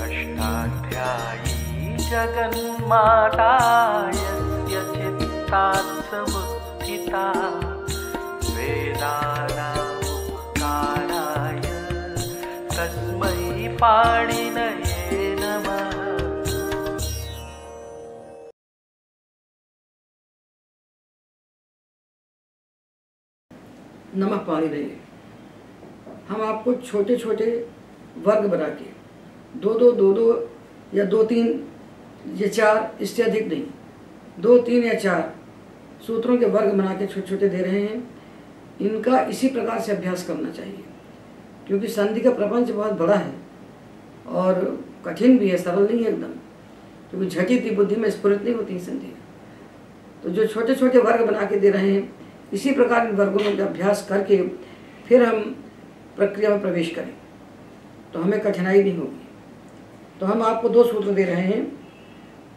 अष्टाध्यायी जगन्माता यस्य चित्तात् समुत्थिता वेदानामुक्ताराय तस्मै पाणिनये नमः। नमः पाणिनये। हम आपको छोटे छोटे वर्ग बना के दो या 2-3 या 4, इससे अधिक नहीं, 2-3 या 4 सूत्रों के वर्ग बना के छोटे छोटे दे रहे हैं। इनका इसी प्रकार से अभ्यास करना चाहिए, क्योंकि संधि का प्रपंच बहुत बड़ा है और कठिन भी है, सरल नहीं है एकदम, क्योंकि झटी थी बुद्धि में स्फुरित नहीं होती संधि। तो जो छोटे छोटे वर्ग बना के दे रहे हैं, इसी प्रकार इन वर्गों में अभ्यास करके फिर हम प्रक्रिया में प्रवेश करें तो हमें कठिनाई नहीं होगी। तो हम आपको 2 सूत्र दे रहे हैं,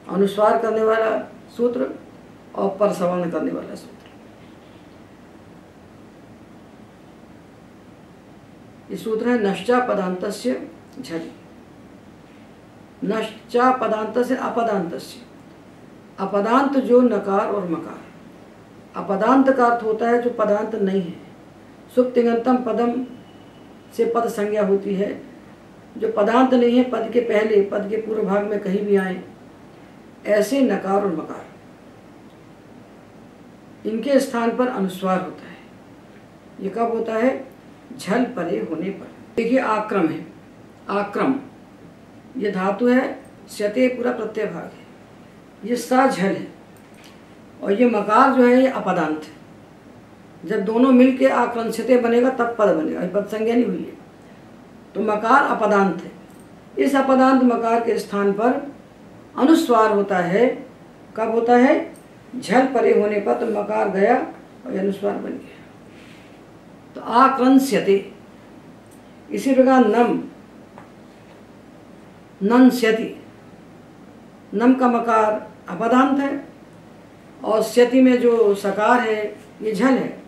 अनुस्वार करने वाला सूत्र और परसवर्ण करने वाला सूत्र। ये सूत्र है नश्चा पदान्तस्य झलि। नश्चा पदान्तस्य अपदान्तस्य। अपदांत जो नकार और मकार। अपदांत का अर्थ होता है जो पदांत नहीं है। सुप्तिङन्तम पदम से पद संज्ञा होती है, जो पदांत नहीं है, पद के पहले, पद के पूर्व भाग में कहीं भी आए, ऐसे नकार और मकार, इनके स्थान पर अनुस्वार होता है। ये कब होता है? झल परे होने पर। देखिए आक्रम है, आक्रम ये धातु है, स्यते पूरा प्रत्यय भाग है, ये सा झल है, और ये मकार जो है ये अपदांत है। जब दोनों मिलके आक्रंशिते बनेगा तब पद बनेगा, पद संज्ञा नहीं हुई है, तो मकार अपदांत है। इस अपदांत मकार के स्थान पर अनुस्वार होता है। कब होता है? झल परे होने पर, तो मकार गया और अनुस्वार बन गया, तो आक्रंस्यते। इसी प्रकार नम, नंस्यति, नम का मकार अपदांत है और स्यति में जो सकार है ये झल है।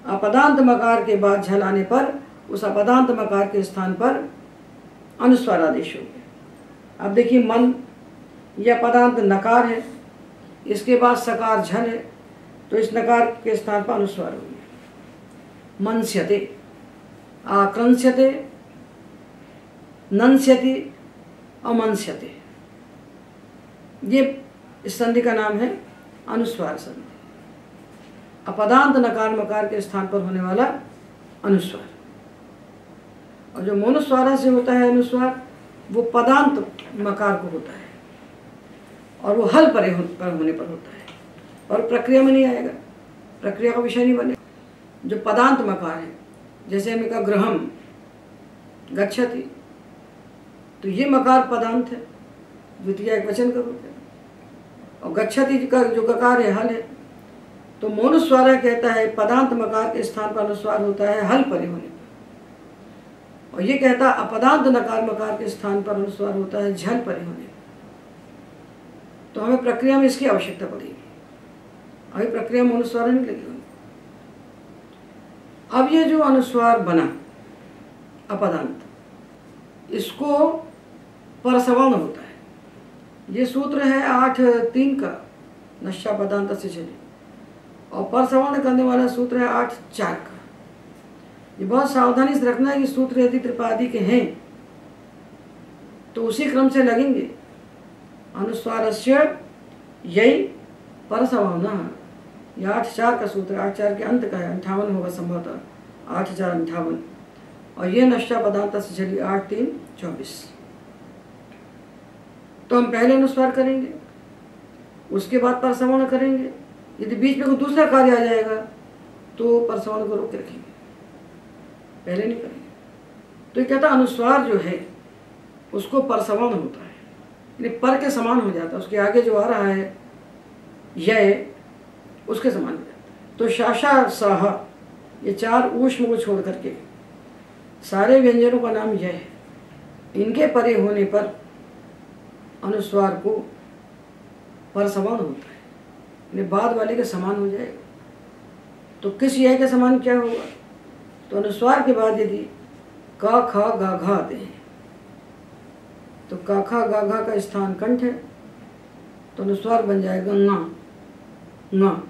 अपदांत मकार के बाद झल आने पर उस अपदांत मकार के स्थान पर अनुस्वार आदेश हो गया। अब देखिए मन, यह अपदांत नकार है, इसके बाद सकार झल है, तो इस नकार के स्थान पर अनुस्वार हो गया। मनस्यते, आक्रंस्यते, नंस्यति और मनस्यते, ये इस संधि का नाम है अनुस्वार संधि। अपदांत नकार मकार के स्थान पर होने वाला अनुस्वार। और जो मोनुस्वार से होता है अनुस्वार, वो पदांत मकार को होता है और वो हल परे होने पर होता है, और प्रक्रिया में नहीं आएगा, प्रक्रिया का विषय नहीं बनेगा। जो पदांत मकार है, जैसे हमें कहा गृहम गच्छति, तो ये मकार पदांत है, द्वितीय एक वचन का रूप है, और गच्छति का जो ककार है हल है। तो मोनुस्वार कहता है पदांत मकार के स्थान पर अनुस्वार होता है हल परे होने पर, और ये कहता है अपदांत नकार मकार के स्थान पर अनुस्वार होता है झल परे होने पर। तो हमें प्रक्रिया में इसकी आवश्यकता पड़ेगी, अभी प्रक्रिया में अनुस्वार नहीं लगी होगी। अब ये जो अनुस्वार बना अपदांत, इसको परसवर्ण होता है। ये सूत्र है 8-3 का, नश्चा पदांत से चले, और परसवर्ण करने वाला सूत्र है 8-4 का। ये बहुत सावधानी से रखना है कि सूत्र यदि त्रिपादी के हैं तो उसी क्रम से लगेंगे। अनुस्वारस्य यही परसवर्ण, यह 8-4 का सूत्र, 8-4 के अंत का है, 58 होगा संभवतः, 8-4-58। और ये नश्चा पदांत से चली 8-3-24। तो हम पहले अनुस्वार करेंगे, उसके बाद परसवर्ण करेंगे। यदि बीच में कोई दूसरा कार्य आ जाएगा तो परसवर्ण को रोक के रखेंगे, पहले नहीं करेंगे। तो ये कहता अनुस्वार जो है उसको परसवर्ण होता है, यानी पर के समान हो जाता है, उसके आगे जो आ रहा है यह उसके समान हो जाता है। तो शाशा साह, ये 4 ऊष्म को छोड़ करके सारे व्यंजनों का नाम यह है। इनके परे होने पर अनुस्वार को परसवर्ण होता है, यानी बाद वाले के समान हो जाएगा। तो किस यह के समान क्या होगा? तो अनुस्वार के बाद यदि क ख ग घ आते हैं तो काखा गाघा का स्थान कंठ है, तो अनुस्वार बन जाएगा ङा, ङा।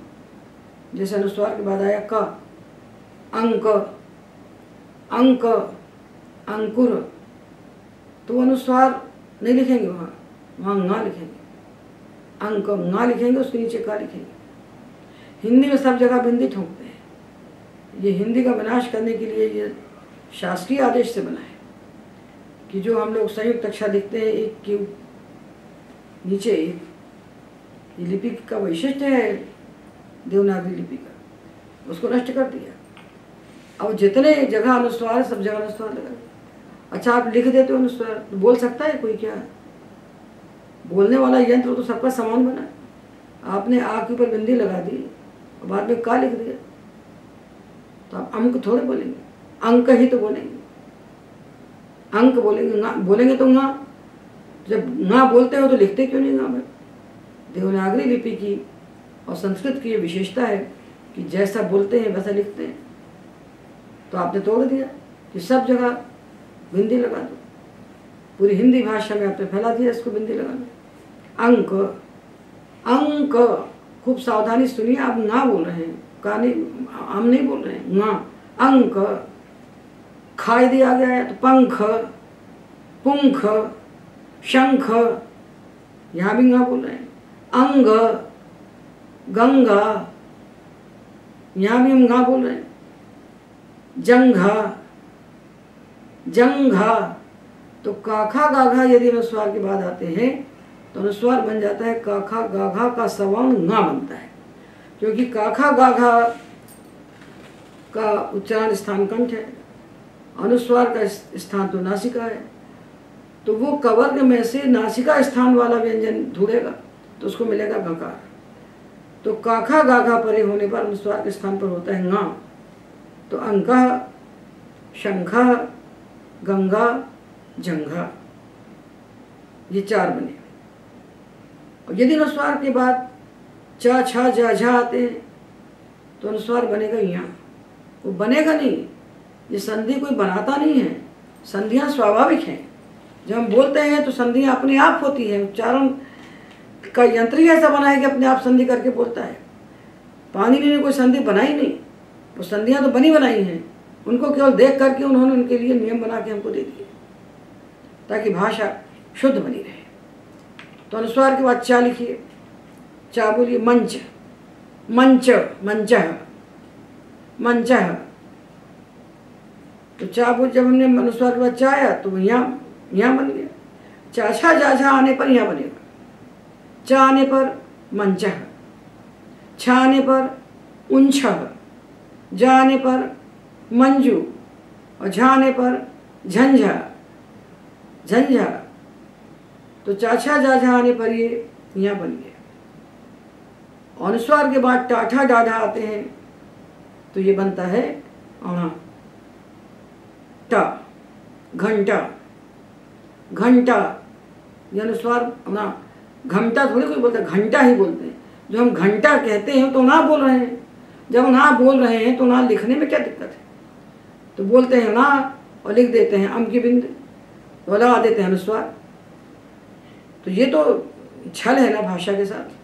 जैसे अनुस्वार के बाद आया का, अंक, अंक, अंकुर, तो अनुस्वार नहीं लिखेंगे वहाँ, वहाँ ङा लिखेंगे, अंक ङा लिखेंगे, उसके नीचे का लिखेंगे। हिंदी में सब जगह बिंदी ठोकते हैं। ये हिंदी का विनाश करने के लिए ये शासकीय आदेश से बना है कि जो हम लोग संयुक्त अक्षर लिखते हैं एक के नीचे एक, ये लिपि का वैशिष्ट्य है देवनागरी लिपि का, उसको नष्ट कर दिया। अब जितने जगह अनुस्वार है सब जगह अनुस्वार लगा। अच्छा आप लिख देते हो अनुस्वार, तो बोल सकता है कोई? क्या बोलने वाला यंत्र तो सबका समान बना है। आपने आ के ऊपर बिंदी लगा दी और बाद में का लिख दिया, तो आप अंक थोड़े बोलेंगे, अंक ही तो बोलेंगे, अंक बोलेंगे, ङा बोलेंगे तो ङा। जब ङा बोलते हो तो लिखते क्यों नहीं ङा भाई? देवनागरी लिपि की और संस्कृत की ये विशेषता है कि जैसा बोलते हैं वैसा लिखते हैं। तो आपने तोड़ दिया कि सब जगह बिंदी लगा दो, पूरी हिंदी भाषा में आपने फैला दिया इसको बिंदी लगाना। अंक, अंक, खूब सावधानी सुनिए, आप ङा बोल रहे हैं, का नहीं, हम नहीं बोल रहे हैं, ङा, अंक। खा यदि आ गया है तो पंख, पुंख, शंख, यहाँ भी ङा बोल रहे हैं। अंग, गंगा, यहाँ भी हम ङा बोल रहे हैं। जंघा, जंघा, तो काखा गाघा यदि अनुस्वार के बाद आते हैं तो अनुस्वार बन जाता है काखा गाघा का सवर्ण ङा बनता है, क्योंकि काखा गाघा का उच्चारण स्थान कंठ है, अनुस्वार का स्थान तो नासिका है, तो वो कवर्ग में से नासिका स्थान वाला व्यंजन ढूंढेगा तो उसको मिलेगा गकार। तो काखा गाघा परे होने पर अनुस्वार के स्थान पर होता है ङा, तो अंका, शंखा, गंगा, जंघा, ये चार बने। और यदि अनुस्वार के बाद चा, छा, जा, झा आते हैं तो अनुस्वार बनेगा यहाँ, वो बनेगा नहीं, ये संधि कोई बनाता नहीं है, संधियाँ स्वाभाविक हैं। जब हम बोलते हैं तो संधियाँ अपने आप होती है, उच्चारण का यंत्र ही ऐसा बना है कि अपने आप संधि करके बोलता है। पाणिनि ने कोई संधि बनाई नहीं, वो संधियाँ तो बनी बनाई हैं, उनको केवल देख करके उन्होंने उनके लिए नियम बना के हमको दे दिए ताकि भाषा शुद्ध बनी रहे। तो अनुस्वार के बाद चा लिखिए, चा बोलिए मंच, मंच, मंचः, मंचः। तो चा बोल जब हमने अनुस्वार के बाद चा आया तो यहाँ यहाँ बन गया। चाछा जाछा आने पर यहाँ बनेगा, चा आने पर मंचः, छा आने पर उंछः, जा आने पर मंजू और झा आने पर झंझा, झंझा। तो चाछा जाझा आने पर ये यहाँ बन गया। अनुस्वार के बाद टाठा डाढ़ा आते हैं तो ये बनता है औणा, टा, घंटा, घंटा। ये अनुस्वार औणा, घंटा थोड़ी कोई बोलता है, घंटा ही बोलते हैं। जो हम घंटा कहते हैं तो ना बोल रहे हैं, जब ना बोल रहे हैं तो ना लिखने में क्या दिक्कत है? तो बोलते हैं ना और लिख देते हैं अम की बिंद, तो लगा देते हैं अनुस्वार। तो ये तो छल है ना भाषा के साथ।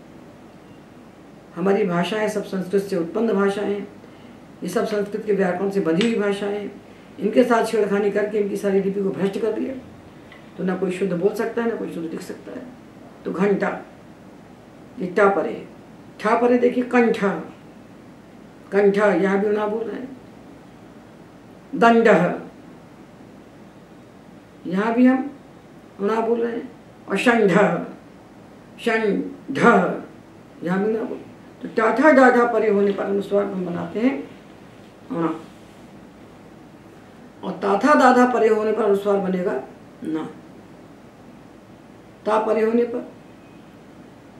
हमारी भाषाएं सब संस्कृत से उत्पन्न भाषाएं हैं, ये सब संस्कृत के व्याकरण से बंधी हुई भाषाएं हैं। इनके साथ छेड़खानी करके इनकी सारी लिपि को भ्रष्ट कर दिया, तो ना कोई शुद्ध बोल सकता है ना कोई शुद्ध लिख सकता है। तो घंटा, ये टा परे, ठा परे देखिए कंठा, कंठा, यहाँ भी ना बोल रहे हैं। दंडः, यहाँ भी हम ना बोल रहे हैं। और षंढः, षंढः, यहाँ भी ना बोल। तो टाठा डाढ़ा परे होने पर अनुस्वार हम बनाते हैं ना, और ताथा दाधा परे होने पर अनुस्वार बनेगा ना। ता परे होने पर,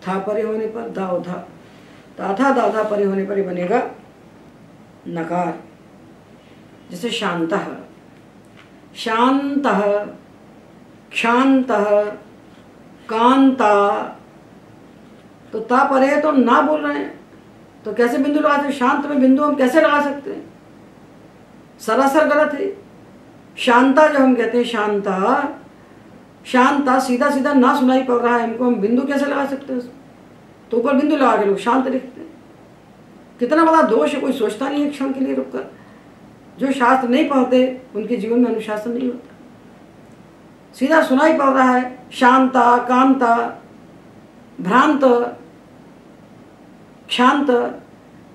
था परे होने पर दा धा, ताथा दाधा परे होने पर ये बनेगा नकार। जैसे शांतः, शांतः, क्षान्तः, कांता। तो ता परे है तो ना बोल रहे हैं, तो कैसे बिंदु लगाते हैं? शांत में बिंदु हम कैसे लगा सकते हैं? सरासर गलत है। शांता जब हम कहते हैं शांता, शांता, सीधा सीधा ना सुनाई पड़ रहा है हमको, हम बिंदु कैसे लगा सकते हैं उसमें? तो ऊपर बिंदु लगा के लोग शांत लिखते हैं। कितना बड़ा दोष है, कोई सोचता नहीं है क्षण के लिए रुककर। जो शास्त्र नहीं पढ़ते उनके जीवन में अनुशासन नहीं होता। सीधा सुनाई पड़ रहा है शांता, कांता, भ्रांत, क्षांत,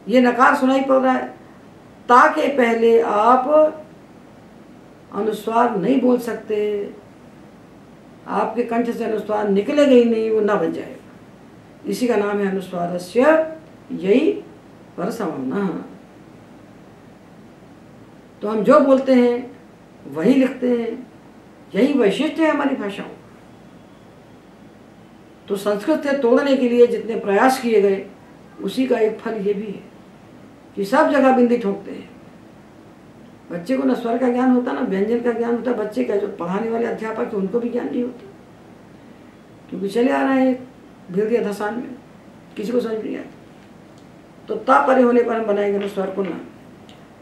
ये नकार सुनाई पड़ रहा है। ता के पहले आप अनुस्वार नहीं बोल सकते, आपके कंठ से अनुस्वार निकलेगा ही नहीं, वो ना बन जाएगा। इसी का नाम है अनुस्वारस्य यही परसवना। तो हम जो बोलते हैं वही लिखते हैं, यही वैशिष्ट्य है हमारी भाषाओं। तो संस्कृत से तोड़ने के लिए जितने प्रयास किए गए, उसी का एक फल ये भी है कि सब जगह बिंदी ठोकते हैं। बच्चे को न स्वर का ज्ञान होता, ना व्यंजन का ज्ञान होता। बच्चे का जो पढ़ाने वाले अध्यापक है उनको भी ज्ञान नहीं होता, क्योंकि चले आ रहे हैं भीड़ दिया धसान में, किसी को समझ नहीं आता। तो ता परे होने पर हम बनाएंगे ना स्वर को, ना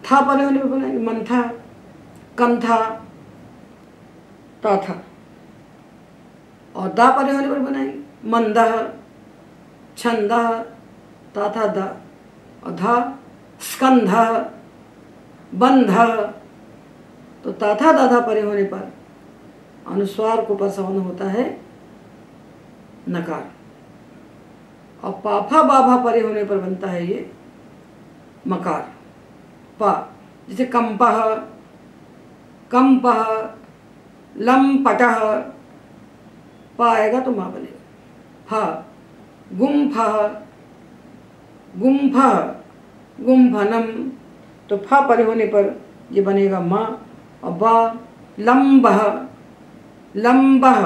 था परे होने पर बनाएंगे मंथा, कंथा, ता था। और दा परे होने पर बनाएंगे मंदह, छंदह, ता था दा। और धा स्कंध, बंध। तो ता था दाधा परे होने पर अनुस्वार को परसवन होता है नकार। और पाफा बाभा परे होने पर बनता है ये मकार, पा। जैसे कंपह, कंपह, लंपटह, पा आएगा तो माँ बनेगा। फा गुम्फह, गुम्फह, गुम्फनम, तो फा परे होने पर ये बनेगा माँ। और बा लंबह, लंबह,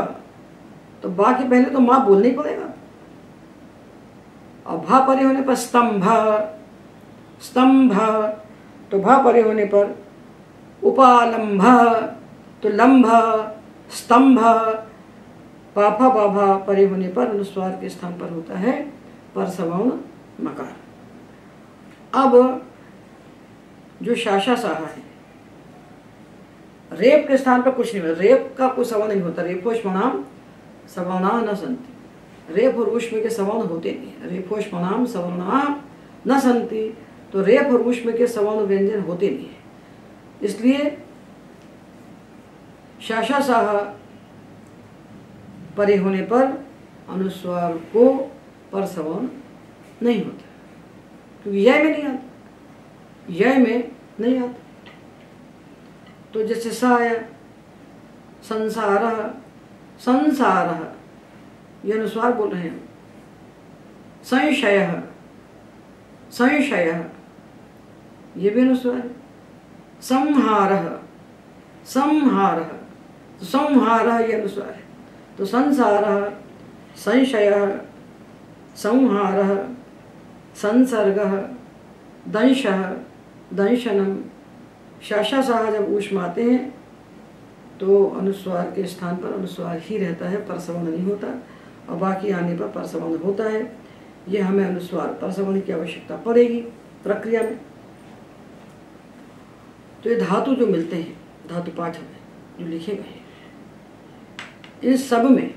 तो बा के पहले तो माँ बोलना ही पड़ेगा। और भा परे होने पर स्तंभ, स्तंभ, तो भा परे होने पर उपालंभ, तो लंभ, स्तंभ। पाफा बाभा परे होने पर अनुस्वार के स्थान पर होता है परसवर्ण मकार। अब जो शाशा साहा है, रेप के स्थान पर कुछ नहीं होता। रेप का कोई सवर्ण नहीं होता। रेपोष्मणाम सवर्णा न संति। रेप और ऊष्म के सवर्ण होते नहीं। रेपोष्मणाम सवर्णा न संति, तो रेप और ऊष्म के सवर्ण व्यंजन होते नहीं है। इसलिए शाशा साहा परे होने पर अनुस्वार को परसवर्ण नहीं होता, क्योंकि यय में नहीं आता, यय में नहीं आता। तो जैसे सा आया संसारः, संसारः, ये अनुस्वार बोल रहे हैं। संशयः, संशयः, ये भी अनुस्वार है। संहारः, संहारः, तो संहारः ये अनुस्वार है। तो संसारः, संशयः, संहारः, संसर्गः, दंशः, दंशनम। शाशा साहा जब ऊष्म आते हैं तो अनुस्वार के स्थान पर अनुस्वार ही रहता है, परसवर्ण नहीं होता। और बाकी आने पर परसवर्ण होता है। ये हमें अनुस्वार परसवर्ण की आवश्यकता पड़ेगी प्रक्रिया में। तो ये धातु जो मिलते हैं धातु पाठ में जो लिखे गए हैं, इन सब में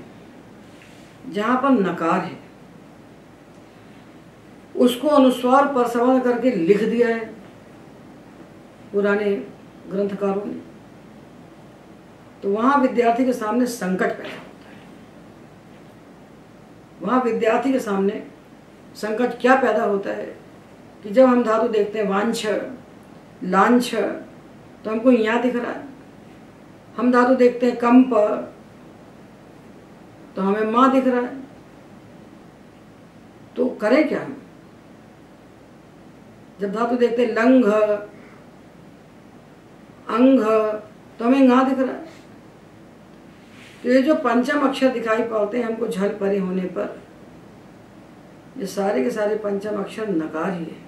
जहाँ पर नकार है उसको अनुस्वार परसवर्ण करके लिख दिया है पुराने ग्रंथकारों ने। तो वहाँ विद्यार्थी के सामने संकट पैदा होता है। वहाँ विद्यार्थी के सामने संकट क्या पैदा होता है कि जब हम धातु देखते हैं वांछ, लांछ, तो हमको यहाँ दिख रहा है। हम धातु देखते हैं कंप, तो हमें माँ दिख रहा है। तो करें क्या हम? जब धातु देखते हैं लंघ, अंग, तो हमें गा दिख रहा है। तो ये जो पंचम अक्षर दिखाई पड़ते हैं हमको झल परे होने पर, ये सारे के सारे पंचम अक्षर नकार ही है।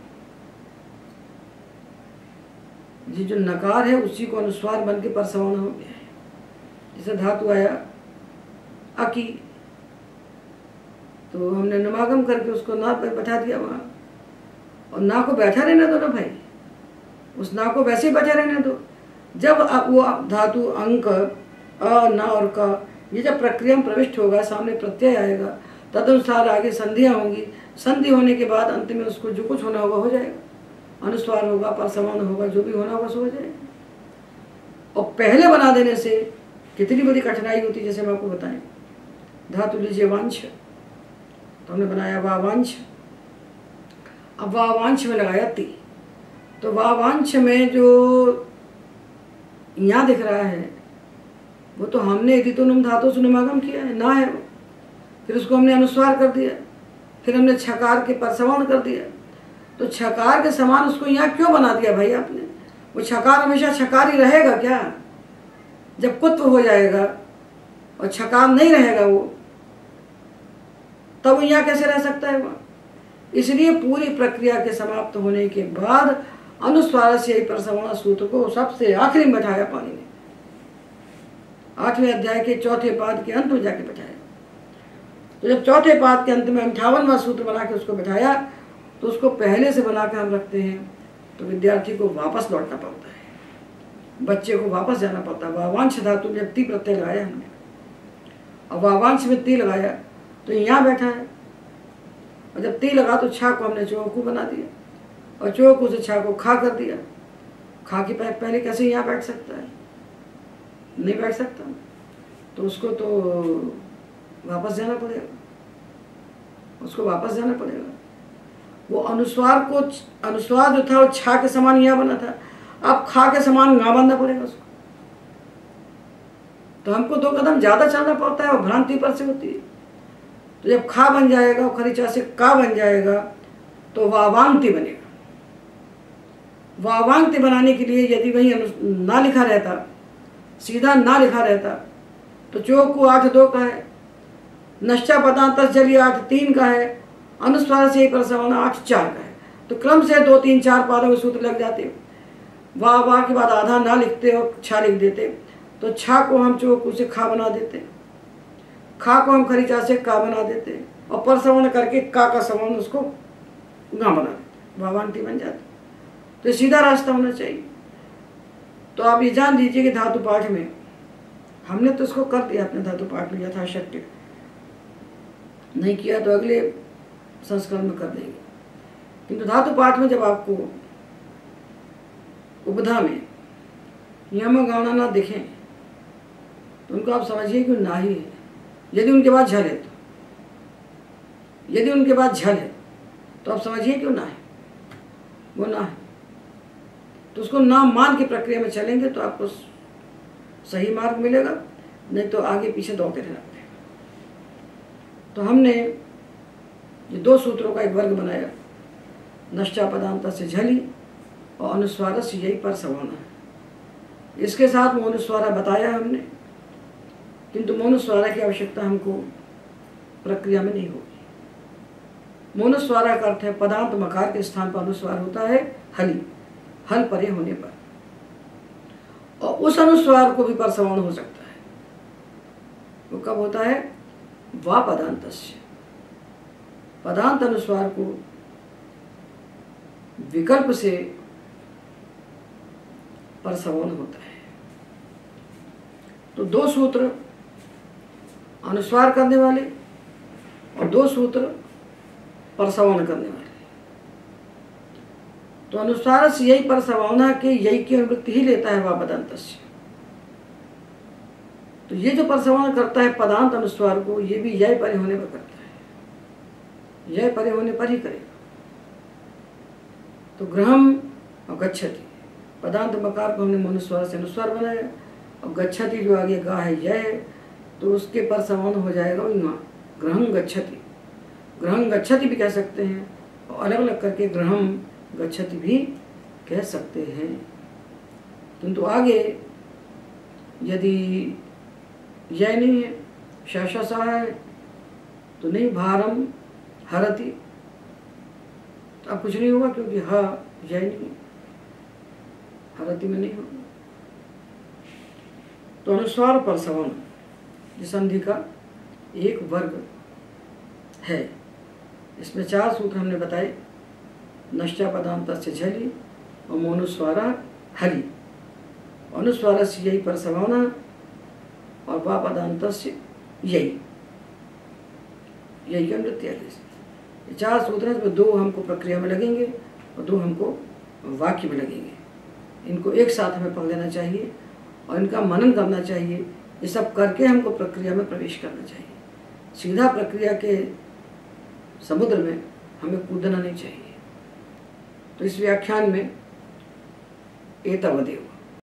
ये जो नकार है उसी को अनुस्वार बन के परसवर्ण हो गया है। जैसे धातु आया अकी, तो हमने नमागम करके उसको ना पे बैठा दिया वहाँ, और ना को बैठा रहने दो ना भाई, उस ना को वैसे ही बैठा रहने दो। जब वो धातु अंक अ, न और क ये जब प्रक्रिया में प्रविष्ट होगा, सामने प्रत्यय आएगा, तदनुसार आगे संधियाँ होंगी। संधि होने के बाद अंत में उसको जो कुछ होना होगा हो जाएगा, अनुस्वार होगा, परसवर्ण होगा, जो भी होना होगा सो हो जाएगा। और पहले बना देने से कितनी बड़ी कठिनाई होती है, जैसे हम आपको बताएं। धातु लीजिए वांछ, तो हमने बनाया वावांछ। अब वावांछ में लगाया ती, तो वावांछ में जो यहाँ दिख रहा है वो तो हमने इदितुनुम धातु सुनिमागम किया है, ना है वो। फिर उसको हमने अनुस्वार कर दिया, फिर हमने छकार के परसवर्ण कर दिया। तो छकार के समान उसको यहाँ क्यों बना दिया भाई आपने? वो छकार हमेशा छकार ही रहेगा क्या? जब कुत्व हो जाएगा और छकार नहीं रहेगा वो, तब वो यहाँ कैसे रह सकता है वहाँ? इसलिए पूरी प्रक्रिया के समाप्त होने के बाद अनुस्वार से परसवर्ण सूत्र को सबसे आखिरी में बैठाया पानी ने, 8वें अध्याय के 4थे पाद के अंत में जाके बैठाया। तो जब 4थे पाद के अंत में 58वां सूत्र बना के उसको बैठाया, तो उसको पहले से बना के हम रखते हैं, तो विद्यार्थी को वापस लौटना पड़ता है, बच्चे को वापस जाना पड़ता है। वावांश धातु में ती प्रत्यय लगाया हमने, और वावांश में ती लगाया तो यहाँ बैठा है, और जब ती लगा तो छा को हमने चौकू बना दिया, और चौकू से छा को खा कर दिया। खा के पहले कैसे यहाँ बैठ सकता है? नहीं बैठ सकता, तो उसको तो वापस जाना पड़ेगा, उसको वापस जाना पड़ेगा। वो अनुस्वार जो था वो छा के समान यहाँ बना था, अब खा के समान यहाँ बनना पड़ेगा उसको। तो हमको 2 कदम ज़्यादा चलना पड़ता है, और भ्रांति पर से होती है। तो जब खा बन जाएगा, खरीचा से का बन जाएगा, तो वावांति बनेगा। वावांति बनाने के लिए यदि वही ना लिखा रहता, सीधा ना लिखा रहता, तो चौकू 8-2 का है, नश्चा पदांत जलिए 8-3 का है, अनुस्वार से परसवर्ण 8-4 का है। तो क्रम से 2, 3, 4 पादों के सूत्र लग जाते। वाह के बाद आधा ना लिखते और छा लिख देते, तो छा को हम चौकू से खा बना देते, खा को हम खरीचा से का बना देते, और परसवर्ण करके का सवर्ण उसको गा बना देते, वावांति बन जाते। तो सीधा रास्ता होना चाहिए। तो आप ये जान लीजिए कि धातु पाठ में हमने तो इसको कर दिया, अपने धातु पाठ में यथाशक्ति, नहीं किया तो अगले संस्करण में कर देंगे। किंतु धातु पाठ में जब आपको उपधा में यम गौणा ना दिखें, तो उनको आप समझिए कि ना ही है। यदि उनके बाद झल है, तो यदि उनके बाद झल है तो आप समझिए क्यों ना है, वो ना है। तो उसको नाम मान की प्रक्रिया में चलेंगे तो आपको सही मार्ग मिलेगा, नहीं तो आगे पीछे दौड़ते रहना पड़ेगा। तो हमने ये 2 सूत्रों का एक वर्ग बनाया, नश्चा पदांत से झली और अनुस्वार से यही परसवर्ण। इसके साथ मौनुस्वारा बताया हमने, किंतु मौनुस्वारा की आवश्यकता हमको प्रक्रिया में नहीं होगी। मौनुस्वारा का अर्थ है पदांत मकार के स्थान पर अनुस्वार होता है हली, हल परे होने पर, और उस अनुस्वार को भी परसवर्ण हो सकता है। वो कब होता है? वा पदांतस्य, पदांत अनुस्वार को विकल्प से परसवर्ण होता है। तो 2 सूत्र अनुस्वार करने वाले और 2 सूत्र परसवर्ण करने वाले। तो अनुस्वार से यही परसवर्ण के यही की अनुवृत्ति ही लेता है वापदंतस्य। तो ये जो परसवर्ण करता है पदांत अनुस्वार को, ये भी यह परे होने पर करता है, यह परे होने पर ही करेगा। तो ग्रहम और गच्छति, पदांत मकार को हमने मनुस्वार से अनुस्वार बनाया, और गच्छति जो आगे गा है यह है, तो उसके परसवर्ण हो जाएगा वहाँ ग्रहम गच्छति। ग्रहम गच्छति भी कह सकते हैं, और अलग अलग करके ग्रहम गच्छति भी कह सकते हैं। किंतु आगे यदि यह नहीं है, शशसा है, तो नहीं भारम हरति, तो अब कुछ नहीं होगा, क्योंकि हा यह नहीं, हरति में नहीं होगा। तो अनुस्वार परसवर्ण जिस संधि का एक वर्ग है। इसमें 4 सूत्र हमने बताए, नश्चा पदांत से झली और मोनुस्वारा हरि। अनुस्वार से यही परसवर्ण और वा पदांतस्य यही यही का नृत्यादेश। 4 सूत्र हैं, इसमें 2 हमको प्रक्रिया में लगेंगे और 2 हमको वाक्य में लगेंगे। इनको एक साथ हमें पढ़ लेना चाहिए और इनका मनन करना चाहिए। ये सब करके हमको प्रक्रिया में प्रवेश करना चाहिए। सीधा प्रक्रिया के समुद्र में हमें कूदना नहीं चाहिए। तो इस व्याख्यान में एतावदेव।